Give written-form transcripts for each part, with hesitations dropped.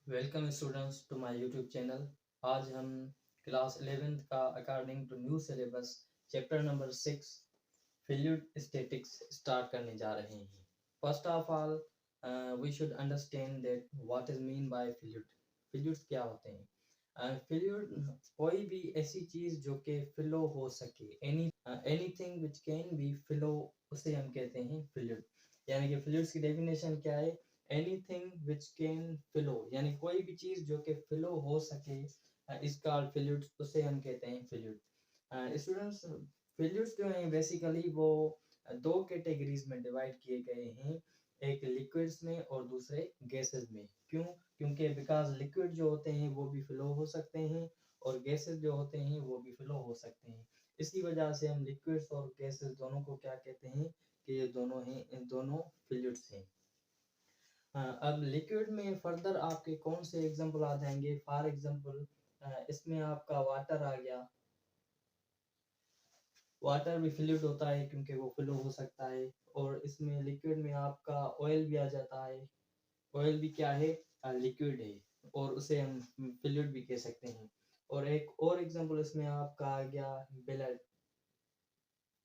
Welcome students to my YouTube channel. आज हम class 11th का according to new syllabus chapter number 6 fluid statics start करने जा रहे हैं। First of all we should understand that what is mean by fluid. Fluids क्या होते हैं? फ्लूइड कोई भी ऐसी चीज़ जो कि फ्लो हो सके, anything which can be flow, उसे हम कहते हैं फ्लूइड। यानी कि फ्लूइड्स की डेफिनेशन क्या है? एनीथिंग विच कैन फ्लो, यानी कोई भी चीज़ जो कि फ्लो हो सके इज कॉल्ड फ्लूइड, उसे हम कहते हैं फ्लूइड। स्टूडेंट्स, फ्लूइड्स जो हैं बेसिकली वो दो कैटेगरीज में डिवाइड किए गए हैं, एक लिक्विड्स में और दूसरे गैसेस में। क्यों? क्योंकि बिकॉज लिक्विड जो होते हैं वो भी फ्लो हो सकते हैं और गैसेस जो होते हैं वो भी फ्लो हो सकते हैं। इसी वजह से हम लिक्विड्स और गैसेस दोनों को क्या कहते हैं कि ये दोनों फ्लूइड्स हैं। अब लिक्विड में फर्दर आपके कौन से एग्जांपल आ जाएंगे? फॉर एग्जांपल इसमें आपका वाटर आ गया। वाटर भी फ्लूइड होता है क्योंकि वो फ्लो हो सकता है। और इसमें लिक्विड में आपका ऑयल भी आ जाता है। ऑयल भी क्या है? लिक्विड है और उसे हम फ्लूइड भी कह सकते हैं। और एक और एग्जांपल इसमें आपका आ गया ब्लड।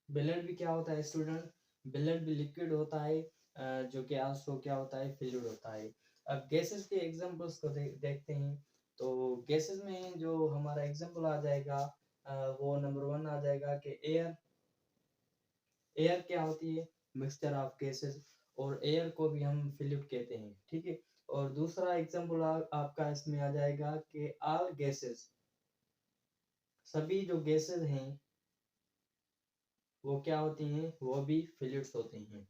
ब्लड भी क्या होता है स्टूडेंट? ब्लड भी लिक्विड होता है, जो कि आल्सो क्या होता है? फ्लूइड होता है। अब गैसेस के एग्जांपल्स को देखते हैं। तो गैसेस में जो हमारा एग्जांपल आ जाएगा वो नंबर 1 आ जाएगा कि एयर। एयर क्या होती है? मिक्सचर ऑफ गैसेस, और एयर को भी हम फ्लूइड कहते हैं, ठीक है। और दूसरा एग्जांपल आपका इसमें आ जाएगा कि ऑल गैसेस, सभी जो गैसेस हैं वो क्या होती हैं? वो भी फ्लूइड्स होते हैं।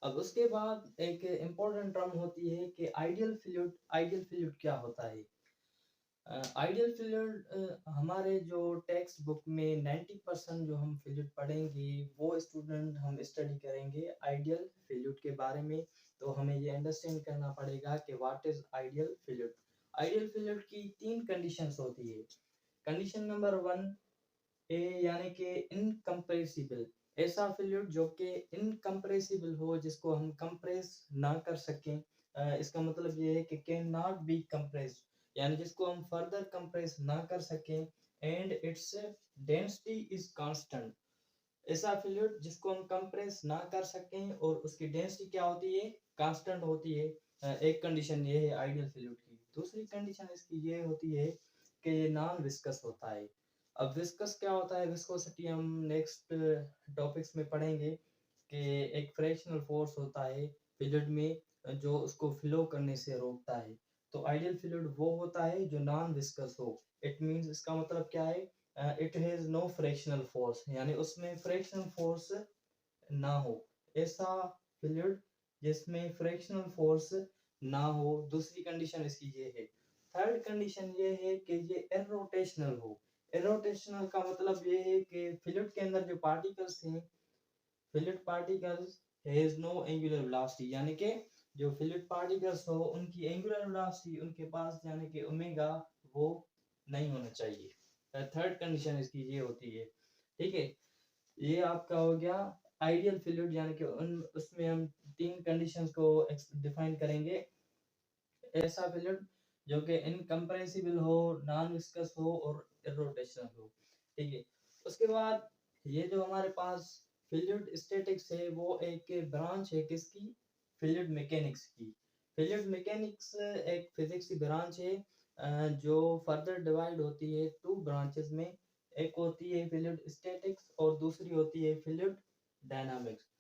अब उसके बाद एक इम्पोर्टेंट टर्म होती है कि आइडियल फ्लूइड। आइडियल फ्लूइड क्या होता है? आइडियल फ्लूइड हमारे जो टेक्स्ट बुक में 90% जो हम फ्लूइड पढ़ेंगे वो स्टूडेंट हम स्टडी करेंगे आइडियल फ्लूइड के बारे में। तो हमें ये अंडरस्टैंड करना पड़ेगा कि what is ideal fluid. Ideal fluid की 3 कंडीशंस होती है। कंडीशन नंबर 1 ए, यानी कि इनकम्प्रेसिबल। ऐसा फ्लूइड जो कि इनकम्प्रेसिबल हो, जिसको हम कंप्रेस ना कर सकें। इसका मतलब ये है कि कैन नॉट बी कंप्रेस्ड, यानी जिसको हम फर्दर कंप्रेस ना कर सकें। And its density is constant. ऐसा फ्लूइड जिसको हम कंप्रेस ना कर सकें और उसकी डेंसिटी क्या होती है? कांस्टेंट होती है। एक कंडीशन ये है आइडियल फ्लूइड की। दूसरी कंडीशन इसकी ये होती है कि ये नॉन विस्कस होता है। अब विस्कस क्या होता है? विस्कोसिटी हम नेक्स्ट टॉपिक्स में पढ़ेंगे कि एक फ्रैक्शनल फोर्स होता है फ्लूइड में जो उसको फ्लो करने से रोकता है। तो आइडियल फ्लूइड वो होता है जो नॉन विस्कस हो। इट मींस, इसका मतलब क्या है? It has no frictional force, यानी उसमें फ्रैक्शनल फोर्स ना हो। ऐसा फ्लूइड जिसमें फ्रैक्शनल फोर्स ना हो। दूसरी कंडीशन इसकी ये है। थर्ड कंडीशन ये है कि ये इरोटेशनल हो। इरोटेशनल का मतलब ये है कि फ्लूइड के अंदर जो पार्टिकल्स हैं, fluid particles has no angular velocity, यानी कि जो फ्लूइड पार्टिकल्स हो उनकी एंगुलर वेलोसिटी, उनके पास यानी कि ओमेगा, वो नहीं होना चाहिए। थर्ड कंडीशन इसकी ये होती है, ठीक है। ये आपका हो गया आइडियल फ्लूइड, यानी कि उन उसमें हम 3 कंडीशंस को डिफाइन करेंगे। ऐसा फ्लूइड जो कि इनकम्प्रेसिबल हो, नॉन विस्कस हो और इरोटेशनल हो, ठीक है। उसके बाद ये जो हमारे पास फ्लूइड स्टैटिक्स है वो एक ब्रांच है किसकी? फ्लूइड मैकेनिक्स की। फ्लूइड मैकेनिक्स एक फिजिक्स की ब्रांच है जो फर्दर डिवाइड होती है 2 ब्रांचेस में। एक होती है फ्लूइड स्टैटिक्स और दूसरी होती है फ्लूइड डायनामिक्स।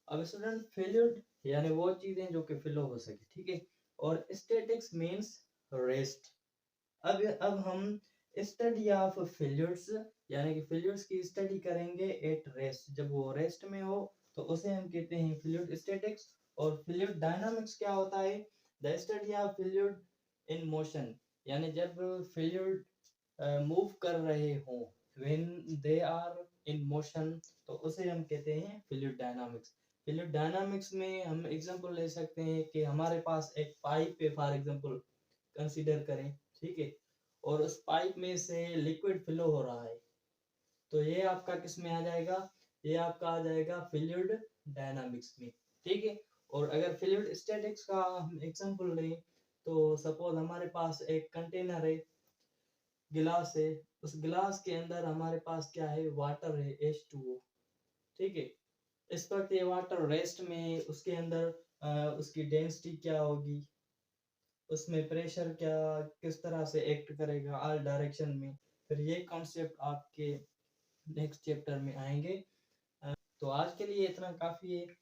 अब स्टूडेंट, फ्लूइड यानी वो चीजें जो कि फ्लो हो सके, ठीक है। और स्टैटिक्स मींस रेस्ट। अब हम स्टडी ऑफ फ्लूइड्स, यानी कि फ्लूइड्स की स्टडी करेंगे एट रेस्ट, जब वो रेस्ट में हो तो उसे हम कहते हैं फ्लूइड स्टैटिक्स। और फ्लूइड डायनामिक्स क्या होता है? The study of fluid in motion, यानी जब फ्लूइड मूव कर रहे हों, when they are in motion, तो उसे हम कहते हैं फ्लूइड डायनामिक्स। फ्लूइड डायनामिक्स में हम एग्जांपल ले सकते हैं कि हमारे पास एक पाइप है, फॉर एग्जांपल कंसीडर करें, ठीक है। और उस पाइप में से लिक्विड फ्लो हो रहा है, तो ये आपका किस में आ जाएगा? ये आपका आ जाएगा फ्लूइड डायनामिक्स में, ठीक है। और अगर फ्लूइड स्टैटिक्स का हम एग्जांपल लें तो सपोज हमारे पास एक कंटेनर है, गिलास है, उस गिलास के अंदर हमारे पास क्या है, वाटर है, H2O। ठीक है, इस वक्त ये वाटर रेस्ट में है, उसके अंदर उसकी डेंसिटी क्या होगी, उसमें प्रेशर क्या किस तरह से एक्ट करेगा ऑल डायरेक्शन में, फिर ये कॉन्सेप्ट आपके नेक्स्ट चैप्टर में आएंगे। तो आज के लिए इतना काफ़ी है।